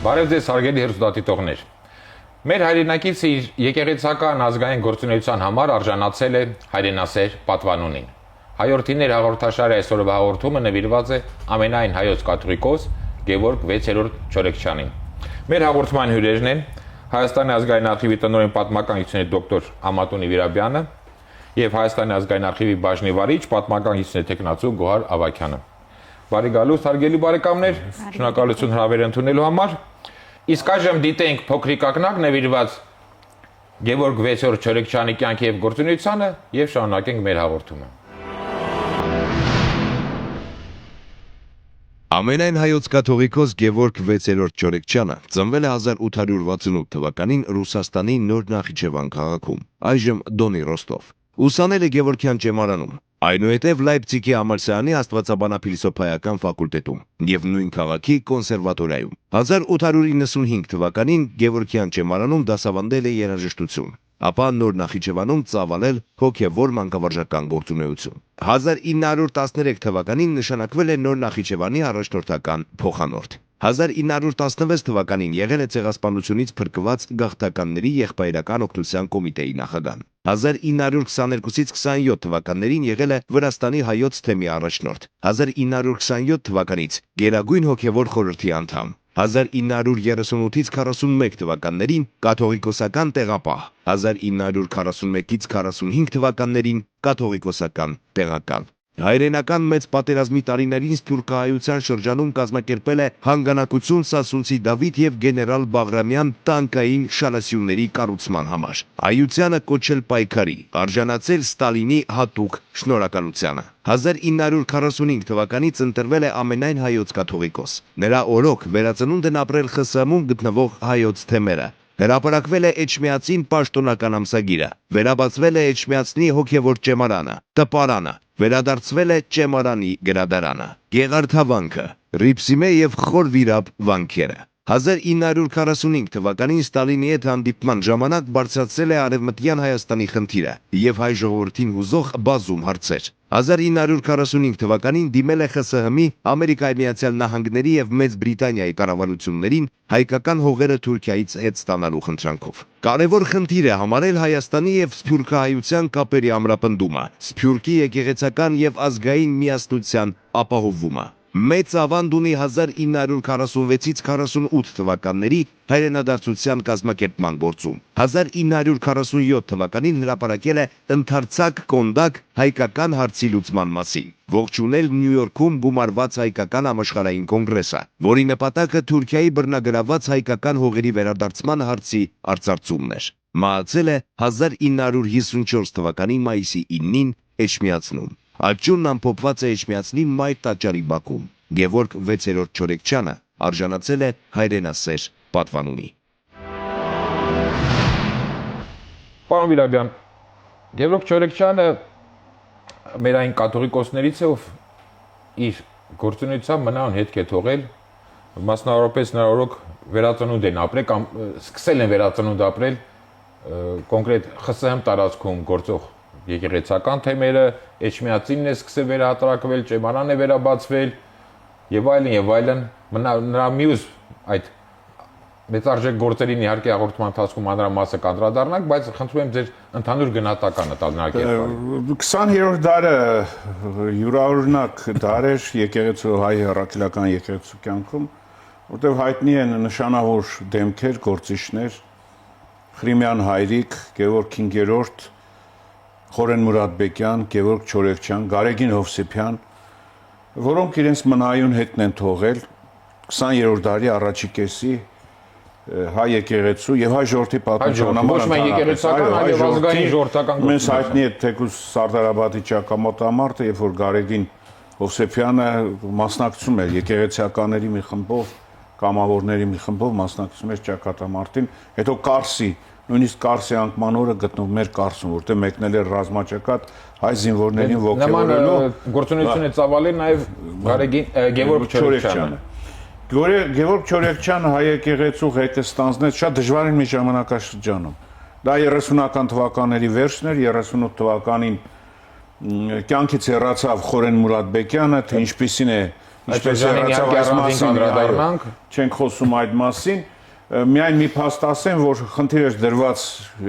Բարև ձեզ հարգելի հեռուստադիտողներ։ Մեր հայրենակիցը իր եկեղեցական ազգային գործունեության համար արժանացել է հայրենասեր պատվանունին։ Հայորդիներ հաղորդաշարի այսօրվա հաղորդումը նվիրված է ամենայն հայոց կաթողիկոս Գևորգ 6-րդ Չորեքչյանին։ Մեր հաղորդման հյուրերն են Հայաստանի ազգային արխիվի տնօրեն պատմական գիտությունների դոկտոր Ամատունի Վիրաբյանը եւ Հայաստանի ազգային արխիվի բաժնի վարիչ պատմական գիտությունների տեխնացու Գոհար Ավագյանը։ Բարի գալուստ հարգելի բարեկամներ, շնորհակալություն հրավերը ընդունելու համար։ Իսկ այժմ դիտենք փոքրիկ ակնակ նվիրված Գևորգ 6-րդ Չորեքչյանի կյանքի եւ գործունեությանը եւ շարունակենք մեր հաղորդումը։ Ամենայն հայոց կաթողիկոս Գևորգ 6-րդ Չորեքչյանը ծնվել է 1868 թվականին Ռուսաստանի Նոր Նախիջևան քաղաքում, այժմ Դոնի Ռոստով։ Ուսանել է Գևորգյան ճեմարանում, այնուհետև Լայպցիգի համալսարանի աստվածաբանափիլիսոփայական ֆակուլտետում եւ նույն քաղաքի կոնսերվատորիայում։ 1895 թվականին Գևորգյան ճեմարանում դասավանդել է երաժշտություն, ապա Նոր Նախիջևանում ծավալել հոգևոր մանկավարժական գործունեություն։ 1913 թվականին նշանակվել է Նոր Նախիջևանի առաջնորդական փոխանորդ։ 1916 թվականին եղել է ցեղասպանությունից փրկված գաղթականների եղբայրական օգնության կոմիտեի նախագահ։ 1922-ից 27 թվականներին եղել է Վրաստանի հայոց թեմի առաջնորդ։ 1927 թվականից Գերագույն հոգևոր խորհրդի անդամ։ 1938-ից 41 թվականներին կաթողիկոսական տեղապահ, 1941-ից 45 թվականներին կաթողիկոսական տեղակալ։ Հայրենական մեծ պատերազմի տարիներին սփյուռքահայության շրջանում կազմակերպել է հանգանակություն Սասունցի Դավիթ եւ գեներալ Բաղրամյան տանկային շալասյունների կառուցման համար։ Հայությանը կոչել պայքարի, արժանացել Ստալինի հատուկ շնորհակալությանը։ 1945 թվականից ընտրվել է ամենայն հայոց կաթողիկոս։ Նրա օրոք վերածնունդ են ապրել ԽՍՀՄ-ում գտնվող հայոց թեմերը։ Հրապարակվել է Էջմիածին պաշտոնական ամսագիրը, վերաբացվել է Էջմիածնի հոգևոր ճեմարանը, տպարանը, վերադարձվել է ճեմարանի գրադարանը, Գեղարդավանքը, Ռիփսիմե եւ Խոր Վիրապ վանքերը։ 1945 թվականին Ստալինի հետ հանդիպման ժամանակ բարձրացրել է Արևմտյան Հայաստանի խնդիրը եւ հայ ժողովրդին հուզող բազում հարցեր։ 1945 թվականին դիմել է ԽՍՀՄ-ի, Ամերիկայի Միացյալ Նահանգների եւ Մեծ Բրիտանիայի կառավարություններին հայկական հողերը Թուրքիայից հետ ստանալու խնդրանքով։ Կարևոր խնդիր է համարել Հայաստանի եւ սփյուռքահայության կապերի ամրապնդումը, սփյուռքի եկեղեցական եւ ազգային միասնության ապահովումը։ Մեծ ավանդ ունի 1946-ից 48 թվականների հայրենադարձության կազմակերպման գործում։ 1947 թվականին հրապարակել է ընդարձակ կոնդակ հայկական հարցի լուծման մասին, ողջունել Նյու Յորքում գումարված հայկական համաշխարհային կոնգրեսը, որի նպատակը Թուրքիայի բռնագրաված հայկական հողերի վերադարձման հարցի արծարծումն էր։ Մահացել է 1954 թվականի մայիսի 9-ին Էջմիածնում։ Աճյունն ամփոփված է Էջմիածնի Մայր տաճարի բակում։ Գևորգ 6-րդ Չորեքչյանը արժանացել է հայրենասեր պատվանունի։ Պարոն Վիրաբյան, Գևորգ Չորեքչյանը մեր այն կաթողիկոսներից է, ով իր գործունեությամբ մնան հետք է թողել, մասնավորապես նրա օրոք վերածնունդ են ապրել կամ սկսել են վերածնունդ ապրել կոնկրետ ԽՍՀՄ տարածքում գործող եկեղեցական թեմերը, Էջմիածինն է սկսել վերահատրակվել, ճեմարան է վերաբացվել եւ այլն, նրա մյուս այդ մեծարժեք գործերին իհարկե հաղորդման ընթացքում մանրամասը կանդրադառնանք, բայց խնդրում եմ ձեր ընդհանուր գնահատականը տալ նրա կերպարին։ 20-րդ դարը յուրօրինակ դար էր եկեղեցու հայ հռետորական եկեղեցու կյանքում, որտեղ հայտնի են նշանավոր դեմքեր, գործիչներ, Խրիմյան Հայրիկ, Գևորգ 5-րդ, Խորեն Մուրադբեկյան, Գևորգ Չորեքչյան, Գարեգին Հովսեփյան, որոնք իրենց մնայուն հետն են թողել 20-րդ դարի առաջի կեսի հայ եկեղեցու եւ հայ ժողովրդի պատմության համար եկեղեցական, այլ ազգային ժողովրդական մեզ հայտնի է թեկուզ Սարդարաբադի ճակամոտամարտը, երբ որ Գարեգին Հովսեփյանը մասնակցում էր եկեղեցիականների մի խմբով, կամավորների մի խմբով մասնակցում էր ճակատամարտին, հետո Կարսի, նույնիսկ Կարսի անկման օրը գտնվում մեր Կարսում, որտեղ մեկնել էր ռազմաճակատ հայ զինվորներին ողջունելու գործունեություն է ծավալել նաեւ Գևորգ Չորեքչյանը։ Գևորգ Չորեքչյանը հայ եկեղեցու հետը ստանձնեց շատ դժվարին մի ժամանակաշրջանում։ Դա 30-ական թվականների վերջն էր, 38 թվականին կյանքից հեռացավ Խորեն Մուրադբեկյանը, թե ինչպիսին է ինչպես հեռացավ այս մասին, չենք խոսում այդ մասին, միայն մի փաստ ասեմ, որ խնդիր էր դրված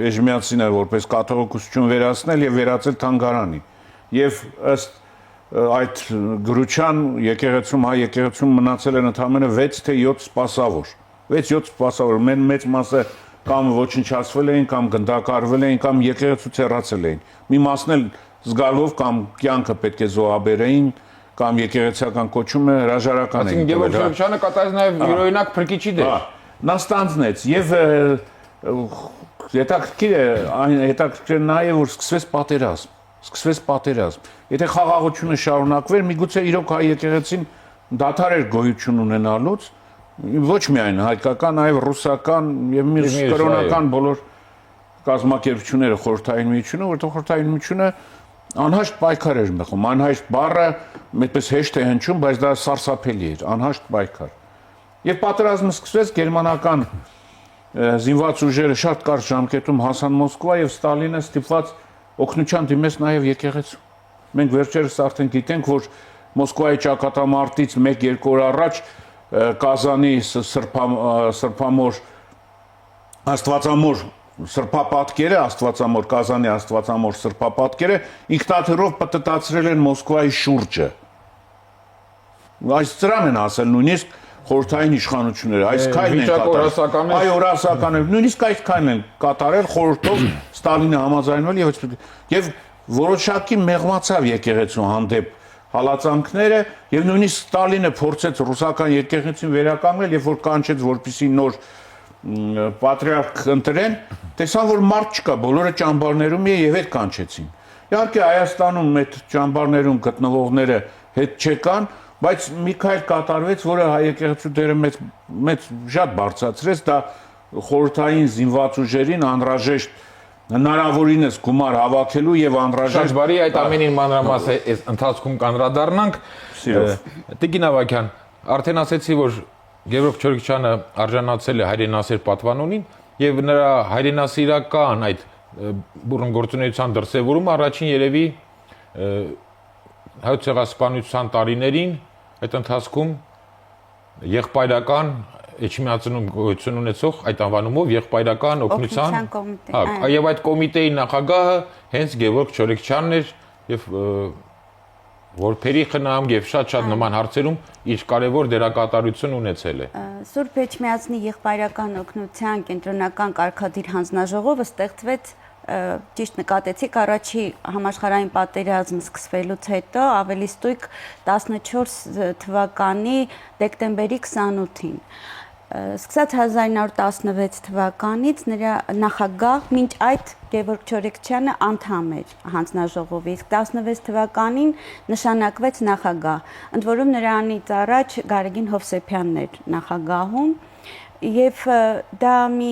Էժմիածինը որպես կաթողիկոսություն վերացնել եւ վերածել թանգարանի։ Եվ ըստ այդ գրության եկեղեցում հայ եկեղեցում մնացել են ընդամենը 6 թե 7 սպասավոր։ 6-7 սպասավոր, մեծ մասը կամ ոչնչացվել էին, կամ գնդակարվել էին, կամ եկեղեցուց հեռացել էին։ Մի մասն էլ զգալով կամ կյանքը պետք է զոհաբերեին, կամ եկեղեցական կոչումը հրաժարական էին։ Գևորգ Չորեքչյանը կատարեց նաև յուրօրինակ փրկիչի դեր։ Նա ստանձնեց եւ հետաքրքիր է նաեւ որ սկսվեց պատերազմ։ Եթե խաղաղությունը շարունակվեր, միգուցե իրոք հայ եկեղեցին դադար էր գոյություն ունենալուց, ոչ միայն հայկական, այլ ռուսական եւ մյուս կրոնական բոլոր կազմակերպությունները խորհրդային միությունը, որտեղ խորհրդային միությունը անհաշտ պայքար էր մղում, անհաշտ բառը այդպես հեշտ է հնչում, բայց դա սարսափելի էր, անհաշտ պայքար։ Եվ պատերազմը սկսվեց, գերմանական զինված ուժերը շատ կարճ ժամկետում հասան Մոսկվա եւ Ստալինը ստիպված օգնության դիմեց նաեւ եկեղեցու։ Մենք վերջերս արդեն գիտենք, որ Մոսկվայի ճակատամարտից 1-2 օր առաջ Կազանի սրբամոր Աստվածամոր սրբապատկերը, Աստվածամոր Կազանի Աստվածամոր սրբապատկերը ինքնաթիռով պտտացրել են Մոսկվայի շուրջը։ Այս ծրան են ասել նույնիսկ խորհրդային իշխանությունները, այս քայլն են կատարել։ Այո, ռասական է, նույնիսկ այս քայլն են կատարել խորհրդով Ստալինը համաձայնվել եւ որոշակի մեղմացավ եկեղեցու հանդեպ հալածանքները եւ նույնիսկ Ստալինը փորձեց ռուսական եկեղեցին վերականգնել, երբ որ կանչեց, որպեսզի նոր պատրիարք ընտրեն, տեսան, որ մարդ չկա, բոլորը ճամբարներում եւ հետ կանչեցին։ Իհարկե Հայաստանում այդ ճամբարներում գտնվողները հետ չեկան, բայց մի քայլ կատարվեց, որը հայ եկեղեցու դերը մեծ շատ բարձրացրեց, դա խորհրդային զինված ուժերին անհրաժեշտ հնարավորինս գումար հավաքելու եւ անհրաժեշտ Շատ բարի այդ ամենին մանրամասը այս ընթացքում կանրադառնանք։ Տիկին Ավագյան, արդեն ասեցի, որ Գևորգ Չորեքչյանը արժանացել է հայրենասեր պատվանունին եւ նրա հայրենասիրական այդ բուրընգործունեության դրսևորումը առաջին երևի հայոց ցեղասպանության տարիներին այդ ընթացքում եղբայրական Էջմիածնում գոյություն ունեցող այդ անվանումով եղբայրական օգնության կոմիտե։ Եվ այդ կոմիտեի նախագահը հենց Գևորգ Չորեքչյանն էր եւ որբերի խնամ եւ շատ նման հարցերում իր կարևոր դերակատարություն ունեցել է։ Սուրբ Էջմիածնի եղբայրական օգնության կենտրոնական կարգադիր հանձնաժողովը ստեղծվեց ճիշտ նկատեցիք առաջի համաշխարհային պատերազմ սկսվելուց հետո ավելի ստույգ 14 թվականի դեկտեմբերի 28-ին Սկսած 1916 թվականից նրա նախագահ մինչ այդ Գևորգ Չորեքչյանը անդամ էր հանձնաժողովի, իսկ 16 թվականին նշանակվեց նախագահ, ընդ որում նրանից առաջ Գարեգին Հովսեփյանն էր նախագահում եւ դա մի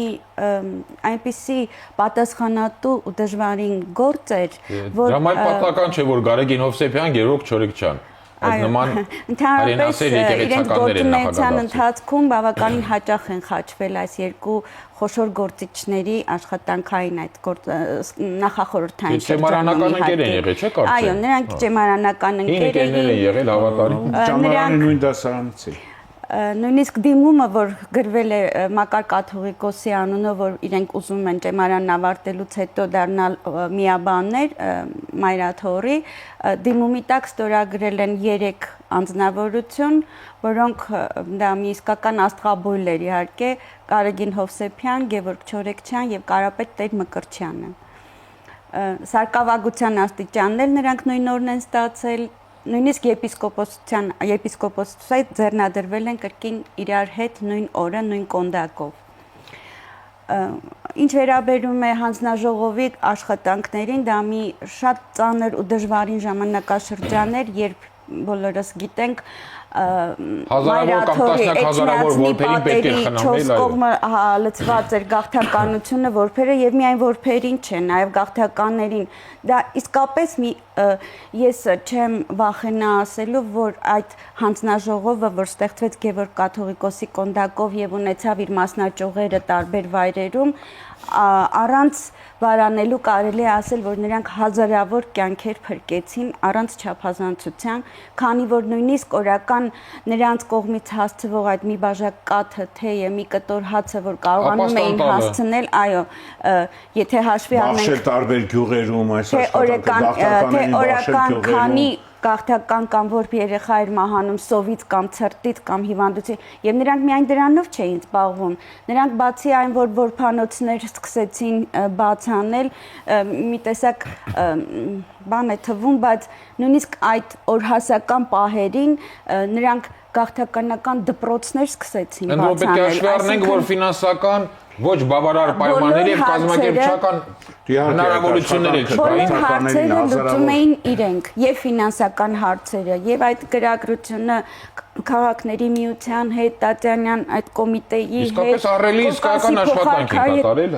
այնպիսի պատասխանատու ու դժվարին գործ էր, որ Դա պատահական չէ, որ Գարեգին Հովսեփյան, Գևորգ Չորեքչյան Ընդհանրապես իրենց գործունեության ընթացքում բավականին հաճախ են խաչվել այս երկու խոշոր գործիչների աշխատանքային այդ նախախորհրդային Ճեմարանական ընկեր են եղել, չէ՞ կարծես։ Այո, նրանք ճեմարանական ընկերներ են եղել հավատարիմ։ Ճամբարանի նույն դասարանից է։ Նույնիսկ դիմումը, որ գրվել է Մակար Կաթողիկոսի անունով, որ իրենք ուզում են ճեմարանն ավարտելուց հետո դառնալ միաբաններ Մայրաթորի, դիմումի տակ ստորագրել են 3 անձնավորություն, որոնք դա մի իսկական աստղաբույլ էր իհարկե, Գարեգին Հովսեփյան, Գևորգ Չորեքչյան եւ Կարապետ Տեր Մկրտչյանը։ Սարկավագության աստիճաններ նրանք նույն օրն են ստացել, նույնիսկ եպիսկոպոսության ձեռնադրվել են կրկին իրար հետ նույն օրը, նույն կոնդակով։ Ինչ վերաբերում է հանձնաժողովի աշխատանքներին, դա մի շատ ծանր ու դժվարին ժամանակաշրջան էր, երբ բոլորս գիտենք Մայրաթորի Էջմիածնի պատերի 4 կողմը լցված էր գաղթականությունը որբերը եւ միայն որբերին չէ, նաեւ գաղթականներին։ Դա իսկապես մի ես չեմ վախենա ասելու, որ այդ հանձնաժողովը, որ ստեղծվեց Գևորգ կաթողիկոսի կոնդակով եւ ունեցավ իր մասնաճյուղերը տարբեր վայրերում, առանց վարանելու կարելի է ասել, որ նրանք հազարավոր կյանքեր փրկեցին առանց չափազանցության, քանի որ նույնիսկ օրական նրանց կողմից հասցվող այդ մի բաժակ կաթը, թեյը, մի կտոր հացը, որ կարողանում էին հասցնել, այո, եթե հաշվի առնենք, բախշել տարբեր գյուղերում այս աշխատանքը օրական քանի գաղթական կամ որբ երեխա էր մահանում սովից կամ ցրտից կամ հիվանդություն եւ նրանք միայն դրանով չէին զբաղվում, նրանք բացի այն որ որբանոցներ սկսեցին բաց անել, մի տեսակ բան է թվում, բայց նույնիսկ այդ օրհասական պահերին նրանք գաղթականական դպրոցներ սկսեցին բաց անել։ Պետք է հաշվի առնենք, որ ֆինանսական ոչ բավարար պայմաններ եւ կազմակերպչական հնարավորություններ կային։ Բոլոր հարցերը լուծում էին իրենք, եւ ֆինանսական հարցերը, եւ այդ գրագրությունը քաղաքների միության հետ, Տատյանյան այդ կոմիտեի հետ։ Իսկապես առելի իսկական աշխատանք են կատարել։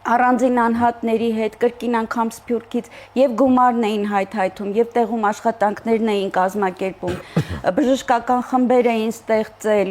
Առանձին անհատների հետ, կրկին անգամ Սփյուռքից եւ գումարն էին հայթայթում եւ տեղում աշխատանքներն էին կազմակերպում, բժշկական խմբեր էին ստեղծել,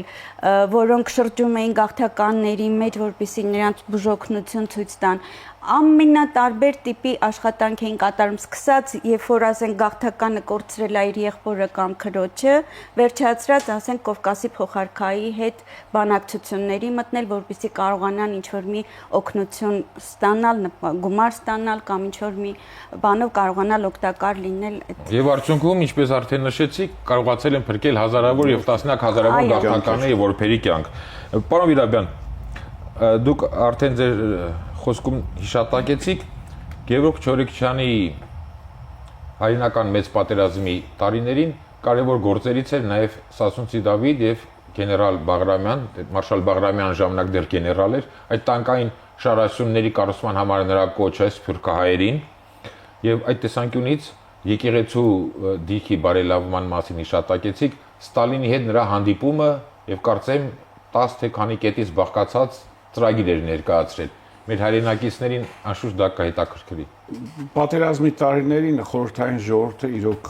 որոնք շրջում էին գաղթականների մեջ, որպեսզի նրանց բուժօգնություն ցույց տան։ Ամենատարբեր տիպի աշխատանք էին կատարում, սկսած, երբ որ ասենք գաղթականը կորցրել է իր եղբորը կամ քրոջը, վերջացրած, ասենք Կովկասի փոխարքայի հետ բանակցությունների մտնել, որպեսզի կարողանան ինչ-որ մի օգնություն ստանալ, գումար ստանալ կամ ինչ-որ մի բանով կարողանալ օգտակար լինել։ Եվ արդյունքում, ինչպես արդեն նշեցիք, կարողացել են փրկել հազարավոր եւ տասնյակ հազարավոր գաղթականների որբերի կյանք։ Պարոն Վիրաբյան, դուք արդեն ձեր խոսքում հիշատակեցիք Գևորգ Չորեքչյանի հայրենական մեծ պատերազմի տարիներին կարևոր գործերից էր նաև Սասունցի Դավիթ եւ գեներալ Բաղրամյան, մարշալ Բաղրամյան ժամանակ դեռ գեներալ էր, այդ տանկային շարասյունների կառուցման համար նրա կոչը սփյուռքահայերին եւ այդ տեսանկյունից եկեղեցու դիրքի բարելավման մասին հիշատակեցիք Ստալինի հետ նրա հանդիպումը եւ կարծեմ 10 թե քանի կետից բաղկացած ծրագիր էր ներկայացրել։ Մեր հայրենակիցներին անշուշտ դա կհետաքրքրի։ Պատերազմի տարիներին խորհրդային ժողովուրդը իրոք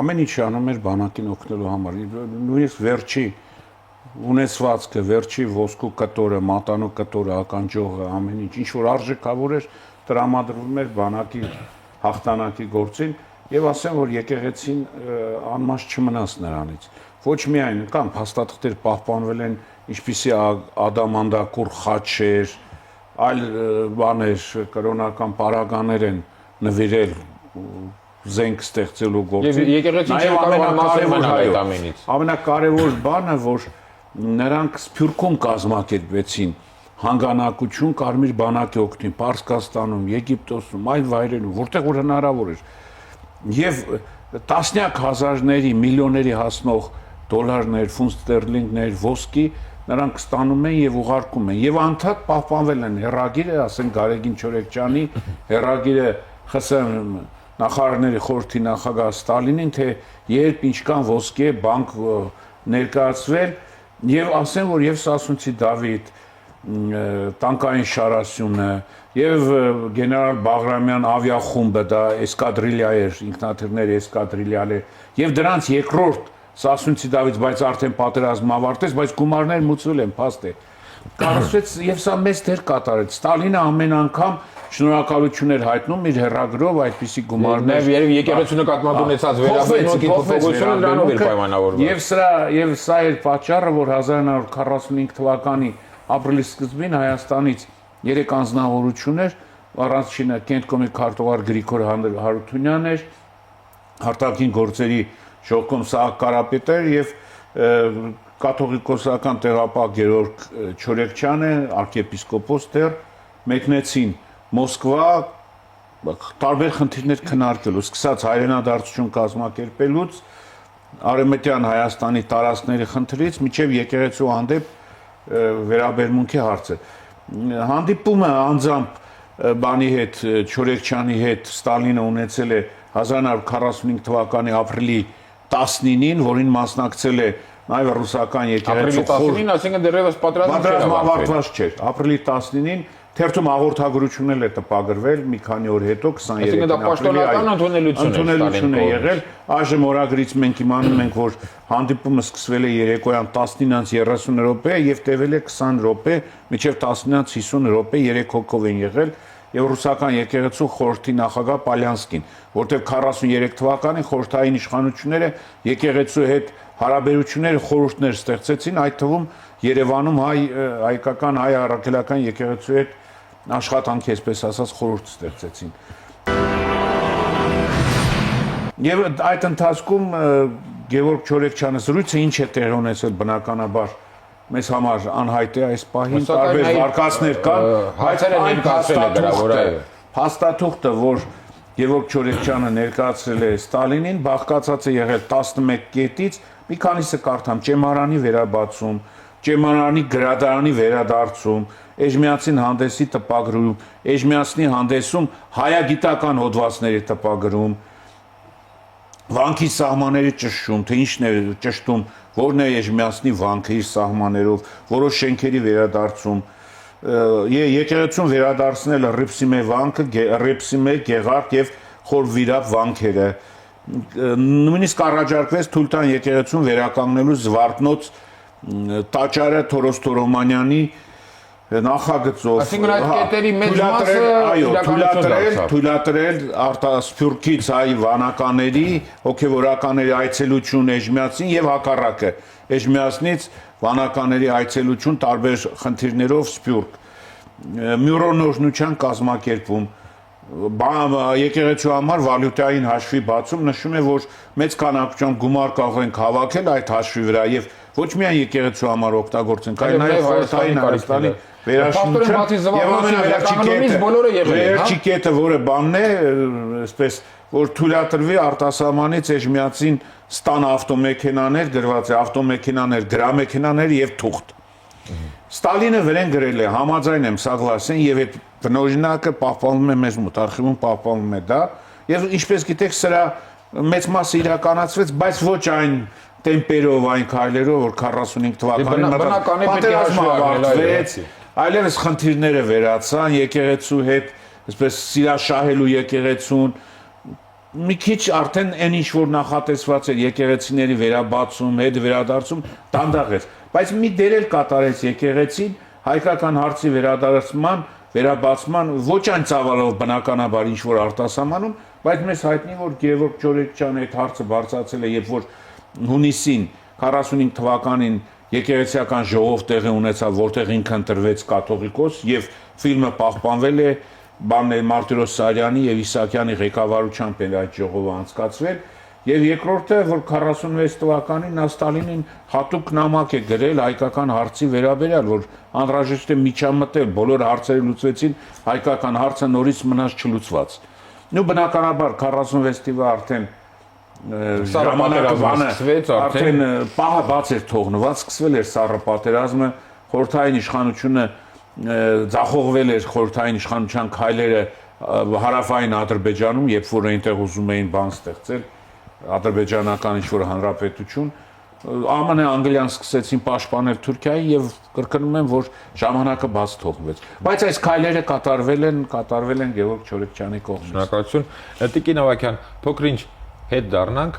ամեն ինչ անում էր բանակին օգնելու համար։ Նույնիսկ վերջի ունեցվածքը, վերջի ոսկու կտորը, մատանու կտորը, ականջողը, ամեն ինչ, ինչ որ արժեքավոր էր, տրամադրվում էր բանակի հաղթանակի գործին եւ ասեմ, որ եկեղեցին անմաշ չմնաց նրանից։ Ոչ միայն կամ փաստաթղթեր պահպանվել են, ինչպիսի ադամանդակուր խաչեր, այլ բաներ, կրոնական պարագաներ են նվիրել զենք ստեղծելու գործին։ Եվ եկեղեցին չէ կարող մասը մնալ այդ ամենից։ Ամենակարևոր բանը, որ նրանք Սփյուռքում կազմակերպվեցին հանգանակություն կարմիր բանակի օգտին, Պարսկաստանում, Եգիպտոսում, այլ վայրերում, որտեղ որ հնարավոր էր։ Եվ տասնյակ հազարների, միլիոնների հասնող դոլարներ, ֆունտ ստերլինգներ, ոսկի նրանք ստանում են եւ ուղարկում են եւ անդադ պահպանվել են հերագիրը, ասենք Գարեգին Չորեքչյանի հերագիրը ԽՍՀՄ նախարարների խորհրդի նախագահ Ստալինին, թե երբ ինչքան ոսկի է բանկ ներկայացվել եւ ասեն, որ եւ Սասունցի Դավիթ տանկային շարասյունը եւ գեներալ Բաղրամյան ավիախումբը, դա էսկադրիլիա էր, ինքնաթիռների էսկադրիլիալ էր եւ դրանց երկրորդ Սասունցի Դավիթ, բայց արդեն պատերազմը ավարտեց, բայց գումարներ մուծվել են, փաստ է։ Կարծվեց եւ սա մեծ դեր կատարեց։ Ստալինը ամեն անգամ շնորհակալություն էր հայտնում իր հերագրով այդպիսի գումարներ։ Եվ եկեղեցու նկատմամբ ունեցած վերաբերմունքի փոփոխությունը դրանով էր պայմանավորված։ Եվ սա էր պատճառը, որ 1945 թվականի ապրիլի սկզբին Հայաստանից 3 անձնավորություններ, առանցինը Կենտկոմի քարտուղար Գրիգոր Հարությունյանն էր, արտաքին գործերի Ժողկոմ Սահակ Կարապետեր եւ կաթողիկոսական տեղապահ Գևորգ Չորեքչյանը, arczepiskopos դեռ մեկնեցին Մոսկվա տարբեր խնդիրներ քննարկելու, սկսած հայրենադարձություն կազմակերպելուց, Արևմտյան Հայաստանի տարածքների խնդրից մինչև եկեղեցու հանդեպ վերաբերմունքի հարցը։ Հանդիպումը անձամբ բանի հետ, Չորեքչյանի հետ Ստալինը ունեցել է 1945 թվականի ապրիլի 19-ին, որին մասնակցել է նաև ռուսական եկեղեցու ապրիլի 19-ին, այսինքն դեռևս պատերազմը ավարտված չէր։ Ապրիլի 19-ին Թերթում հաղորդագրությունն է տպագրվել մի քանի օր հետո 23-ին դա պաշտոնական ընդունելություն է եղել։ Այժմ օրագրից մենք իմանում ենք, որ հանդիպումը սկսվել է երեկոյան 19:30 րոպե եւ տևել է 20 րոպե, մինչեւ 19:50 րոպե 3 հոգով են եղել եւ ռուսական եկեղեցու խորհրդի նախագահ Պալյանսկին, որտեղ 43 թվականին խորհրդային իշխանությունները եկեղեցու հետ հարաբերությունները խորհուրդներ ստեղծեցին, այդ թվում Երևանում հայկական հայ առաքելական եկեղեցու հետ աշխատանքի, այսպես ասած, խորհուրդ ստեղծեցին։ Եվ այդ ընթացքում Գևորգ Չորեքչյանը զրույցը ինչ է տեղի ունեցել բնականաբար մեզ համար անհայտ է այս պահին, տարբեր վարկածներ կան, բայց այն փաստաթուղթը, որ Գևորգ Չորեքչյանը ներկայացրել է Ստալինին, բաղկացած է եղել 11 կետից, մի քանիսը կարդամ՝ ճեմարանի վերաբացում, ճեմարանի գրադարանի վերադարձում, Էժմիածին հանդեսի տպագրում, Էժմիածնի հանդեսում հայագիտական հոդվածների տպագրում, վանքի սահմանների ճշտում, թե ինչն է ճշտում, որն է Էժմիածնի վանքը իր սահմաններով, որոշ շենքերի վերադարձում, եկեղեցուն վերադարձնել Ռիփսիմե վանքը, Ռիփսիմե, Գեղարդ եւ Խորվիրապ վանքերը, նույնիսկ առաջարկվեց թույլ տան եկեղեցուն վերականգնելու Զվարթնոց տաճարը Թորոս Թորոմանյանի նախագծով, այսինքն այդ կետերի մեծ մասը թույլատրել Սփյուռքից հայ վանականների, հոգևորականների այցելություն Էժմիածին եւ հակառակը Էժմիածնից վանականների այցելություն տարբեր խնդիրներով Սփյուռք, մյուրոնորնության կազմակերպում, եկեղեցու համար վալյուտային հաշվի բացում նշում է, որ մեծ քանակությամբ գումար կարող ենք հավաքել այդ հաշվի վրա եւ ոչ միայն եկեղեցու համար օգտագործենք, այլ նաեւ խորհրդային Հայաստանի վերաշինությունը եւ ամենավերջի կետը, որը բանն է, այսպես որ թույլատրվի արտասահմանից Էժմիածին ստան ավտոմեքենաներ, գրված է ավտոմեքենաներ, գրամեքենաներ եւ թուղթ։ Ստալինը վրեն գրել է, համաձայն եմ, սաղլասեն եւ այդ բնօրինակը պահպանվում է մեզ մոտ, արխիվում պահպանվում է դա եւ ինչպես գիտեք, սրա մեծ մասը իրականացվեց, բայց ոչ այն տեմպերով, այն քայլերով, որ 45 թվականին պատերազմը ավարտվեց, այլևս խնդիրները վերացան եկեղեցու հետ, այսպես սիրաշահելու եկեղեցուն, մի քիչ արդեն այն ինչ որ նախատեսված էր եկեղեցիների վերաբացում, հետ վերադարձում դանդաղեց, բայց մի դեր էլ կատարեց եկեղեցին հայկական հարցի վերաբացման ոչ այն ծավալով բնականաբար ինչ որ արտասահմանում, բայց մեզ հայտնի որ Գևորգ Չորեքչյանը այդ հարցը բարձրացել է, երբ որ հունիսին 45 թվականին եկեղեցիական ժողով տեղի ունեցավ, որտեղ ինքը ընտրվեց կաթողիկոս եւ ֆիլմը պահպանվել է Մարտիրոս Սարյանի եւ Իսահակյանի ղեկավարությամբ այդ ժողովը անցկացվել եւ երկրորդը որ 46 թվականին նա Ստալինին հատուկ նամակ է գրել հայկական հարցի վերաբերյալ, որ անհրաժեշտ է միջամտել, բոլոր հարցերը լուծվեցին, հայկական հարցը նորից մնաց չլուծված։ Նու բնականաբար 46 թվականը արդեն արդեն պահը բաց էր թողնված, սկսվել էր սառը պատերազմը, խորհրդային իշխանությունը ձախողվել էր խորհրդային իշխանության քայլերը հարավային Ադրբեջանում, երբ որ այնտեղ ուզում էին բան ստեղծել, ադրբեջանական ինչ-որ հանրապետություն, ԱՄՆ Անգլիան սկսեցին պաշտպանել Թուրքիայի եւ կրկնում եմ, որ ժամանակը բաց թողնվեց։ Բայց այս քայլերը կատարվել են Գևորգ Չորեքչյանի կողմից։ Շնորհակալություն։ Տիկին Ավագյան, փոքրինչ հետ դառնանք,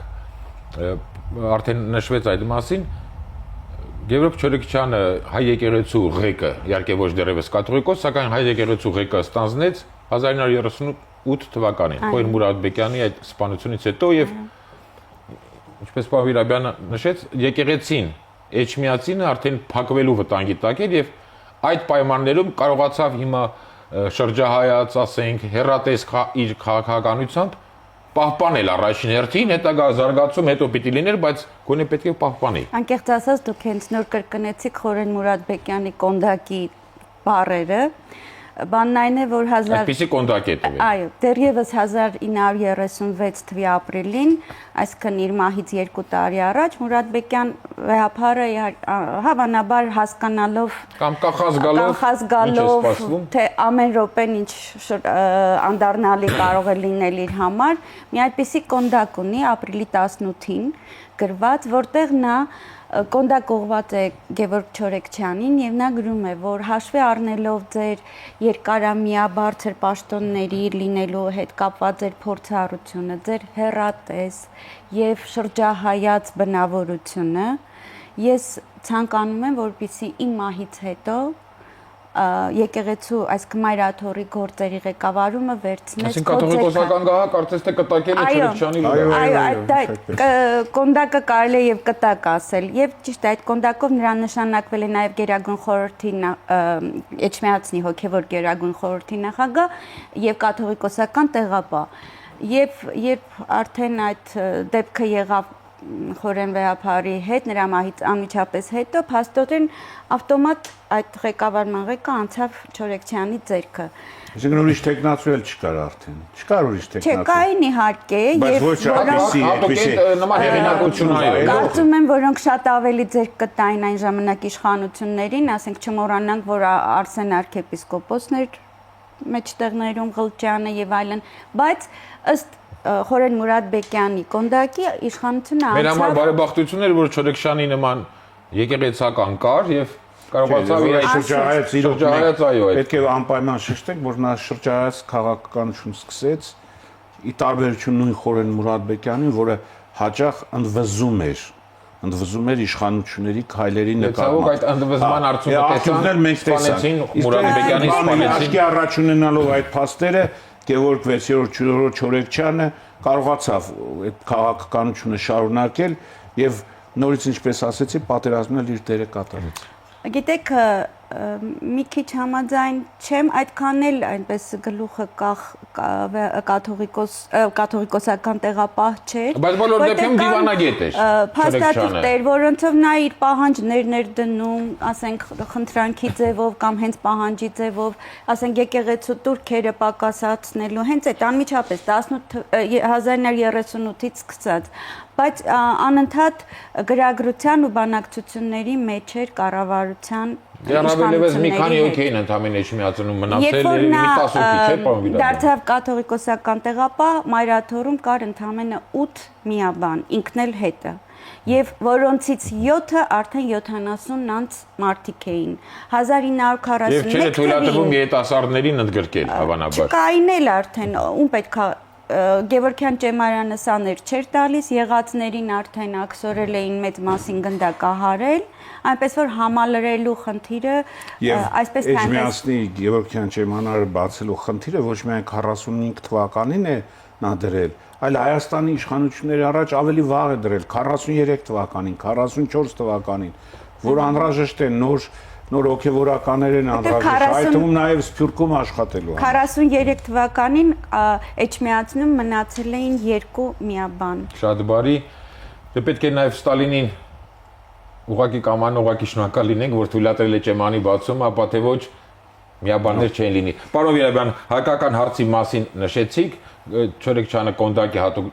արդեն նշվեց այդ մասին, Գևորգ Չորեքչյանը հայ եկեղեցու ղեկը, իհարկե ոչ դեռևս կաթողիկոս, սակայն հայ եկեղեցու ղեկը ստանձնեց 1938 թվականին, Խորհրդ Մուրադբեկյանի այդ սպանությունից հետո եւ ինչպես Պահ Վիրաբյանը նշեց, եկեղեցին Էջմիածինը արդեն փակվելու վտանգի տակ էր եւ այդ պայմաններում կարողացավ հիմա շրջահայաց, ասենք, հերատես իր քաղաքականությամբ պահպանել առաջին հերթին, հետագա զարգացում հետո պիտի լիներ, բայց գոնե պետք է պահպանի։ Անկեղծ ասած, դուք հենց նոր կրկնեցիք Խորեն Մուրադբեկյանի կոնդակի բառերը, բանն այն է, որ այդպիսի կոնդակ է տվել։ Այո, դեռևս 1936 թվականի ապրիլին, այսինքն իր մահից 2 տարի առաջ, Մուրադբեկյան վեհապարը հավանաբար հասկանալով կամ կանխած գալով, թե ամեն րոպեն ինչ անդառնալի կարող է լինել իր համար, մի այդպիսի կոնդակ ունի ապրիլի 18-ին գրված, որտեղ նա կոնդակ ուղղված է Գևորգ Չորեքչյանին եւ նա գրում է, որ հաշվի առնելով ձեր երկարամիաբարձր պաշտոնների լինելու հետ կապված ձեր փորձառությունը, ձեր հեռատես եւ շրջահայաց բնավորությունը, ես ցանկանում եմ, որպեսզի իմ մահից հետո եկեղեցու այսինքն Մայրաթորի գործերի ղեկավարումը վերցնես Այսինքն կաթողիկոսական գահը կարծես թե կտակել է Չորեքչյանի վրա։ Այո, կոնդակը կարելի է եւ կտակ ասել եւ ճիշտ է այդ կոնդակով նրան նշանակվել է նաեւ Գերագույն խորհրդի Էջմիածնի հոգեվոր Գերագույն խորհրդի նախագահ եւ կաթողիկոսական տեղապահ եւ երբ արդեն այդ դեպքը եղավ Խորեն Վեհափարի հետ նրա մահից անմիջապես հետո փաստորեն ավտոմատ այդ ղեկավարման ղեկը անցավ Չորեքչյանի ձեռքը։ Այսինքն ուրիշ տեխնացու էլ չկար արդեն։ Չկար ուրիշ տեխնացու։ Չէ, կային իհարկե Բայց ոչ այդպեսի նման հեղինակություն այո։ Կարծում եմ, որոնք շատ ավելի ձեռք կտային այն ժամանակ իշխանություններին, ասենք չմոռանանք, որ Արսեն arczepiskopos-ն էր մեջտեղներում Ղլճյանը եւ այլն, բայց ըստ Խորեն Մուրադբեկյանի կոնդակի իշխանությունը Մեր համար անցավ բարեբախտություն էր, որ Չորեքչյանի նման եկեղեցական կար եւ կարողացավ իր շրջահայաց այո այդ պետք է անպայման շեշտենք, որ նա շրջահայաց քաղաքականություն սկսեց ի տարբերություն նույն Խորեն Մուրադբեկյանին, որը հաճախ ընդվզում էր իշխանությունների քայլերի նկատմամբ։ Այդ ընդվզման արդյունքն մենք տեսանք Մուրադբեկյանի սպանեցին։ Աչքի առաջ ունենալով այդ փաստերը Գևորգ 6-րդ Չորեքչյանը կարողացավ այդ քաղաքականությունը շարունակել եւ նորից ինչպես ասեցի, պատերազմնել իր դերը կատարեց։ Գիտեք, մի քիչ համաձայն չեմ, այդքան էլ այնպես գլուխը կաթողիկոսական տեղապահ չէր։ Բայց բոլոր դեպքում դիվանագետ էր Փաստաթղթեր, որոնցով նա իր պահանջներն էր դնում, ասենք խնդրանքի ձևով կամ հենց պահանջի ձևով, ասենք եկեղեցու турքերը պակասացնելու, հենց այդ անմիջապես 1938-ից սկսած, բայց անընդհատ գրագրության ու բանակցությունների մեջ էր կառավարության Դեռևս մի քանի հոգի են ընդամենը Էջմիածնում մնացել, մի 10 հոգի չէ, պարոն Վիլան։ Դարձավ կաթողիկոսական տեղապահ, Մայրաթորում կար ընդամենը 8 միաբան, ինքն էլ հետը։ Եվ որոնցից 7-ը արդեն 70-անց մարդիկ էին։ 1941 Եվ չէ թույլատրվում երիտասարդներին ընդգրկել, հավանաբար։ Չկային էլ արդեն, ում պետք է Գևորգյան Ճեմարյանը սաներ չէր տալիս, եղածներին արդեն աքսորել էին մեծ մասին գնդակահարել, այնպես որ համալրելու խնդիրը այսպես թե այնպես Էջմիածնի Գևորգյան Ճեմանարը բացելու խնդիրը ոչ միայն 45 թվականին է նա դրել, այլ Հայաստանի իշխանությունների առաջ ավելի վաղ է դրել 43 թվականին, 44 թվականին, որ անհրաժեշտ է նոր հոգևորականներ են անհրաժեշտ, այդ թվում նաև Սփյուռքում աշխատելու։ 43 թվականին Էջմիածնում մնացել էին 2 միաբան։ Շատ բարի։ Դե պետք է նաև Ստալինին ուղղակի կամ անուղղակի շնորհակալ լինենք, որ թույլատրել է Ճեմանի բացումը, ապա թե ոչ միաբաններ չեն լինի։ Պարոն Վիրաբյան, հայկական հարցի մասին նշեցիք, Չորեքչյանը կոնդակի հատուկ,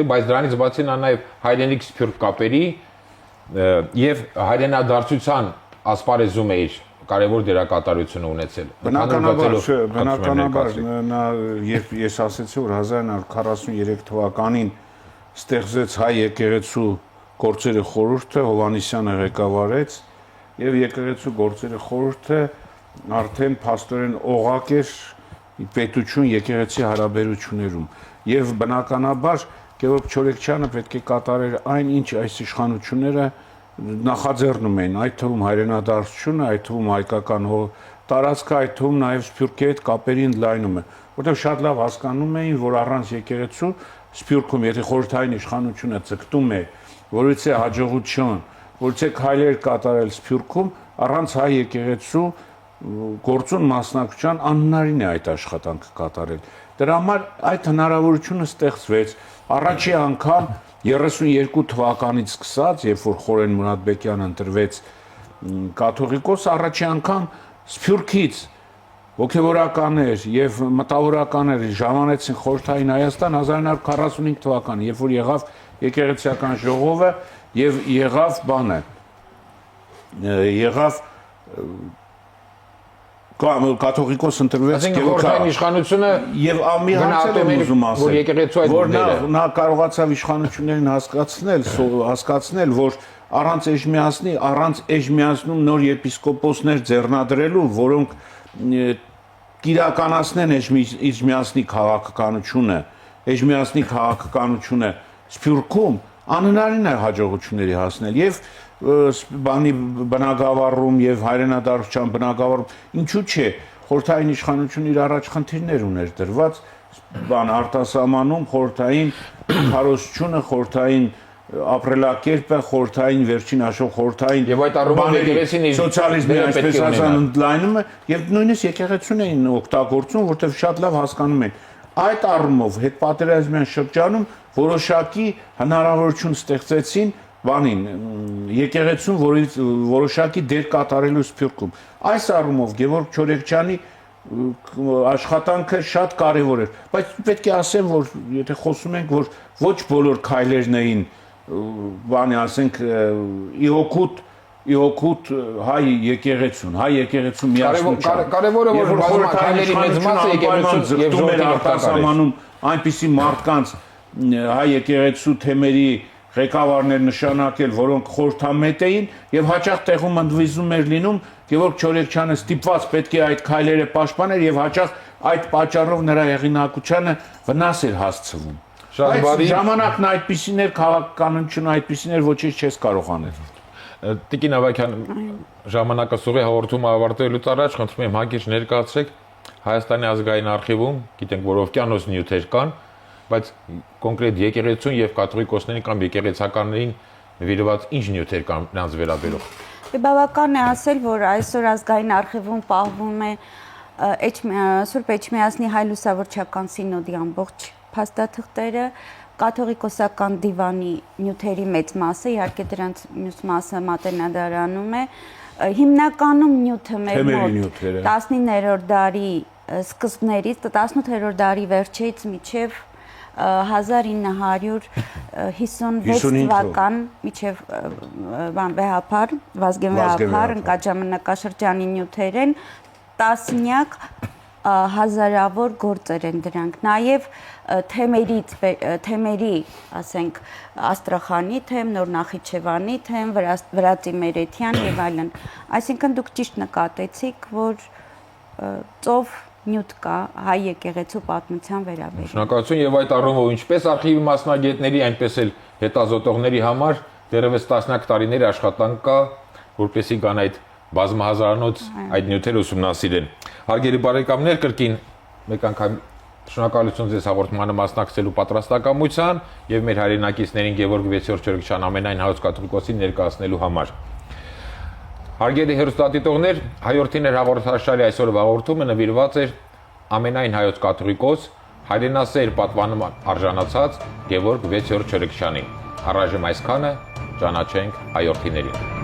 բայց դրանից բացի նա նաև հայրենիք սփյուռք կապերի եւ հայրենադարձության ասպարեզում է իր կարևոր դերակատարությունը ունեցել։ Բնականաբար նա երբ ես ասեցի, որ 1943 թվականին ստեղծեց հայ եկեղեցու գործերի խորհուրդը, Հովհաննիսյանը ղեկավարեց եւ եկեղեցու գործերի խորհուրդը արդեն փաստորեն օղակ էր պետություն եկեղեցի հարաբերություններում եւ բնականաբար Գևորգ Չորեքչյանը պետք է կատարեր այն, ինչ այս իշխանությունները նախաձեռնում էին, այդ թվում հայրենադարձությունը, այդ թվում հայկական տարածքը, այդ թվում նաև Սփյուռքի հետ կապերի ընդլայնումը, որտեղ շատ լավ հասկանում էին, որ առանց եկեղեցու Սփյուռքում, եթե խորհրդային իշխանությունը ձգտում է, որից է հաջողություն, որից է քայլեր կատարել Սփյուռքում, առանց հայ եկեղեցու գործուն մասնակցության անհնարին է այդ աշխատանքը կատարել։ Դրա համար այդ հնարավորությունը ստեղծվեց առաջի անգամ 32 թվականից սկսած, երբ որ Խորեն Մուրադբեկյանը ընտրվեց կաթողիկոս, առաջի անգամ Սփյուռքից հոգևորականներ եւ մտավորականներ ժամանեցին խորհրդային Հայաստան 1945 թվականին, երբ որ եղավ եկեղեցիական ժողովը եւ եղավ բանը, եղավ կաթողիկոս ընտրվեց Գևորգյան իշխանությունը եւ ամիհանցել եմ ուզում ասել, որ եկեղեցու այդ որ նա կարողացավ իշխանություններին հասկացնել, որ առանց Էժմիածնում նոր եպիսկոպոսներ ձեռնադրելու, որոնք կիրականացնեն Էժմիածնի քաղաքականությունը Սփյուռքում, անհնարին է հաջողությունների հասնել եւ բնակավարում եւ հայրենադարձության բնակավարում, ինչու՞ չէ, խորհրդային իշխանությունը իր առաջ խնդիրներ ուներ դրված, արտասահմանում խորհրդային քարոզությունը, խորհրդային ապրելակերպը, խորհրդային վերջին հաշվով խորհրդային եւ այդ առումով եկեղեցին սոցիալիզմի այսպես ասած ընդլայնումը եւ նույնիսկ եկեղեցուն էին օգտագործում, որտեղ շատ լավ հասկանում են։ Այդ առումով հետպատերազմյան շրջանում որոշակի հնարավորություն ստեղծեցին եկեղեցուն, որոշակի դեր կատարելու Սփյուռքում։ Այս առումով Գևորգ Չորեքչյանի աշխատանքը շատ կարևոր էր, բայց պետք է ասեմ, որ եթե խոսում ենք, որ ոչ բոլոր քայլերն էին, ասենք իօգուտ հայ եկեղեցուն միացնության։ Կարևորը որ քայլերի մեծ մասը եկեղեցու եւ ժողովրդի արտասահմանում այնպիսի մարդկանց հայ եկեղեցու թեմերի ղեկավարներ նշանակել, որոնք խորհրդամետ էին եւ հաճախ տեղում ընդվիզում էր լինում, Գևորգ Չորեքչյանը ստիպված պետք է այդ քայլերը պաշտպաներ եւ հաճախ այդ պատճառով նրա հեղինակությանը վնաս էր հասցվում։ Բայց ժամանակն այդպիսին էր, քաղաքականությունը այդպիսին էր, ոչինչ չես կարող անել։ Տիկին Ավագյան, ժամանակասուղի հաղորդումը ավարտելուց առաջ խնդրում եմ հակիրճ ներկայացրեք Հայաստանի ազգային արխիվում, գիտենք, որ օվկիանոս նյութեր կան, բայց կոնկրետ եկեղեցուն եւ կաթողիկոսներին կամ եկեղեցականներին նվիրված ինչ նյութեր կան նրանց վերաբերող։ Բավական է ասել, որ այսօր ազգային արխիվում պահվում է Սուրբ Էջմիածնի հայ լուսավորչական սինոդի ամբողջ փաստաթղթերը, կաթողիկոսական դիվանի նյութերի մեծ մասը, իհարկե դրանց մյուս մասը Մատենադարանում է, հիմնականում նյութը մեր մոտ 19-րդ դարի սկզբներից, 18-րդ դարի վերջից մինչև 1956 թվական մինչև Վազգեն Վեհափար ընկած ժամանակաշրջանի նյութեր են, տասնյակ հազարավոր գործեր են դրանք, նաև թեմերի, ասենք, Աստրախանի թեմ, Նոր Նախիջևանի թեմ, Վրացի Մերեթյան եւ այլն։ Այսինքն դուք ճիշտ նկատեցիք, որ ծով նյութ կա հայ եկեղեցու պատմության վերաբերյալ։ Շնորհակալություն եւ այդ առումով ինչպես արխիվի մասնագետների, այնպես էլ հետազոտողների համար դեռևս տասնյակ տարիների աշխատանք կա, որպեսզի կան այդ բազմահազարանոց այդ նյութերը ուսումնասիրեն։ Հարգելի բարեկամներ, կրկին մեկ անգամ շնորհակալություն ձեզ հաղորդմանը մասնակցելու պատրաստակամության եւ մեր հայրենակիցներին Գևորգ 6-րդ Չորեքչյան ամենայն հայոց կաթողիկոսին ներկայացնելու համար։ Հարգելի հեռուստադիտողներ, հայորդիներ հաղորդաշարի այսօրվա հաղորդումը նվիրված էր ամենայն հայոց կաթողիկոս, հայրենասեր պատվանում արժանացած Գևորգ 6-րդ Չորեքչյանին։ Առայժմ այսքանը, ճանաչենք հայորդիներին։